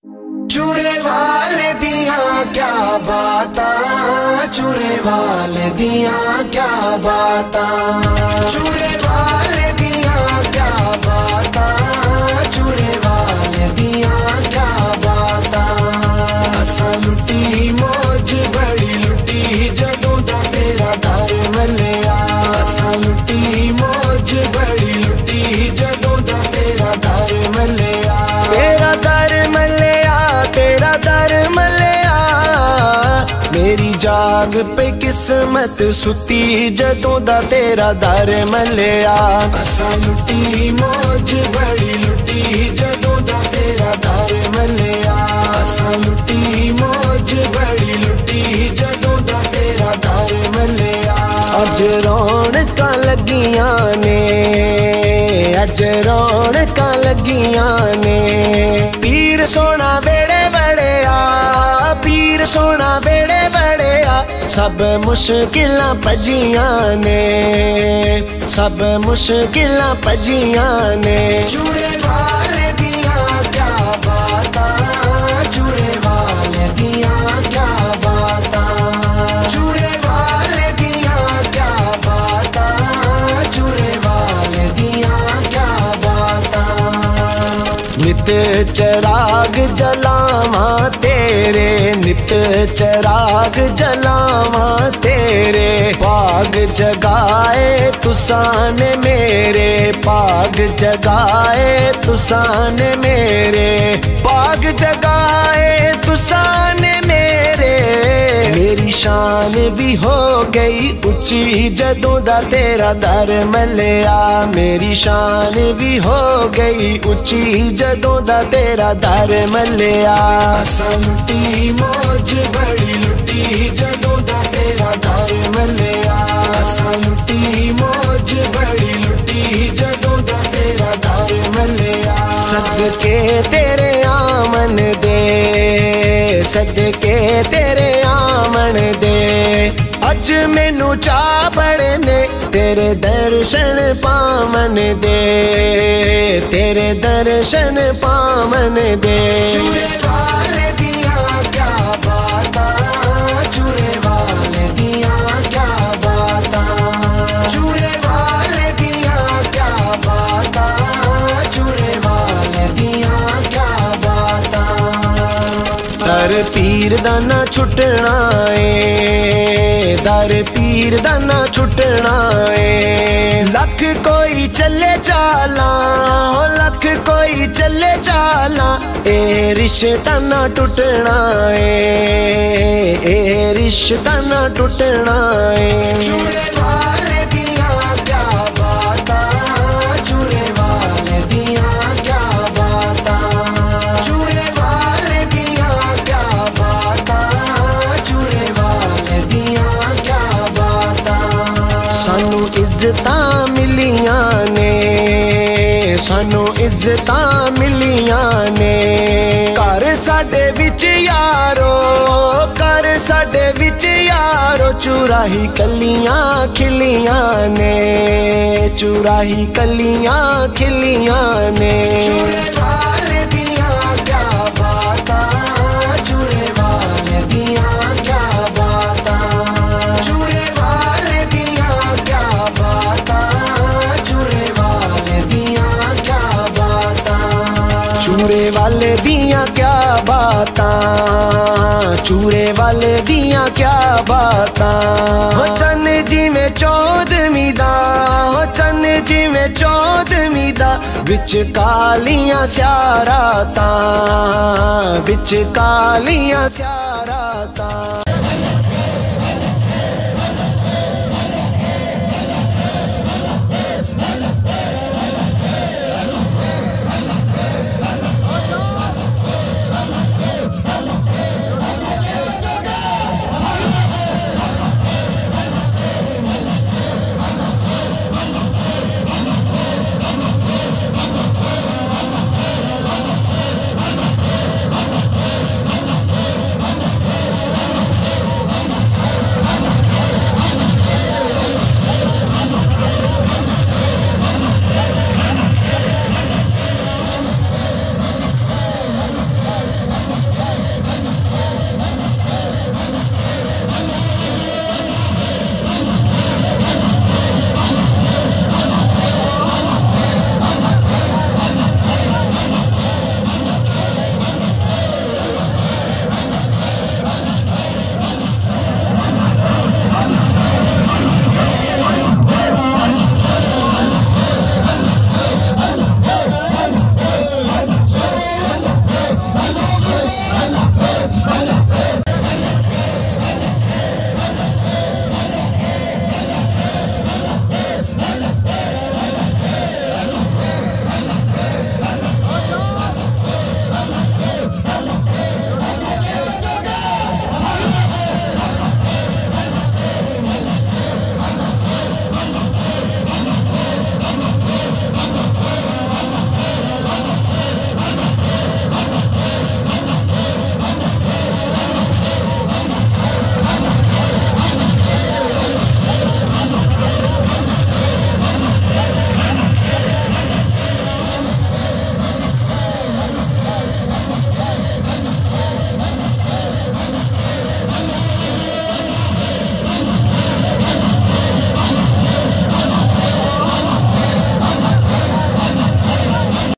चूरे वाले दिया क्या बाता, चूरे वाले दिया क्या बाता, चूरे वाले दिया क्या बाता, चूरे वाले दिया क्या बाता। असा लुटी मौज बड़ी लुटी जदों दा तेरा दर मलिया, असा लुटी मौज बड़ी लुटी जदों दा तेरा दर मलिया, तेरा दर मलिया, तेरा दर मलिया। मेरी जाग पे किस्मत सुती जदों दा तेरा दर मलिया। असा लुटी मौज बड़ी लुटी जदों दा तेरा दर मलिया, असा लुटी मौज बड़ी लुटी जदों दा तेरा दर मलिया। अज रौनकां लगियां ने, अज रौनकां लगियां ने, पीर सोना बेड़े बड़िया, पीर सोना बेड़े बड़िया। सब मुश्किलां भजियां ने, सब मुश्किलां भजियां ने। चूरे वाले दिया क्या बाता, चूरे वाले दिया क्या बाता, चूरे वाले दिया क्या बाता, चूरे वाले दिया क्या बाता। नित चराग जलावा तेरे, नित चराग जलावा तेरे, भाग जगाए तुसान मेरे, भाग जगाए तुसान मेरे, भाग जगाए तुसान मेरे। मेरी शान भी हो गई उच्ची जदों दा तेरा दर मलिया, मेरी शान भी हो गई उच्ची जदों दा तेरा दर मलिया। असा लुटी मौज बड़ी लुटी जदों दा तेरा दर मलिया, असा लुटी मौज बड़ी लुटी जदों दा तेरा दर मलिया। सदके तेरे आमन दे, सदके तेरे आमन दे, अज मैनू चा बड़े ने तेरे दर्शन पावन दे, तेरे दर्शन पावन दे। चूरे वाले दिया क्या बाता, चूरे वाले दिया क्या बाता, चूरे वाले दिया क्या बाता, चूरे वाले दिया क्या बाता। दर पीर दा ना छुटना है, दर पीर दा ना छुटना है। लख कोई चले चाला, हो लख कोई चले चाला, ए रिश्ता ना टुटना है, ए रिश्ता ना टुटना है। चूरे वाले दिया क्या बाता, चूरे वाले दिया क्या बाता, चूरे वाले दिया क्या बाता, चूरे वाले दिया क्या बाता। सानू इज्जतां मिलियां ने, सानू इज्जतां मिलियां ने, घर साडे विच यारो, घर साडे विच यारो। चुराही कलियां खिलियां ने, चुराही कलियां खिलियां ने। चूरे वाले दिया क्या बाता, चूरे वाले दिया क्या बाता, चूरे वाले दिया क्या बाता, चूरे वाले दिया क्या बाता। चूरे वाले दिया क्या बाता, चूरे वाले दिया क्या बाता। हो चन जिवें चौदहवीं दा, हो चन जिवें चौदहवीं दा, विच कालियां स्यारातां, विच कालियां स्यारातां।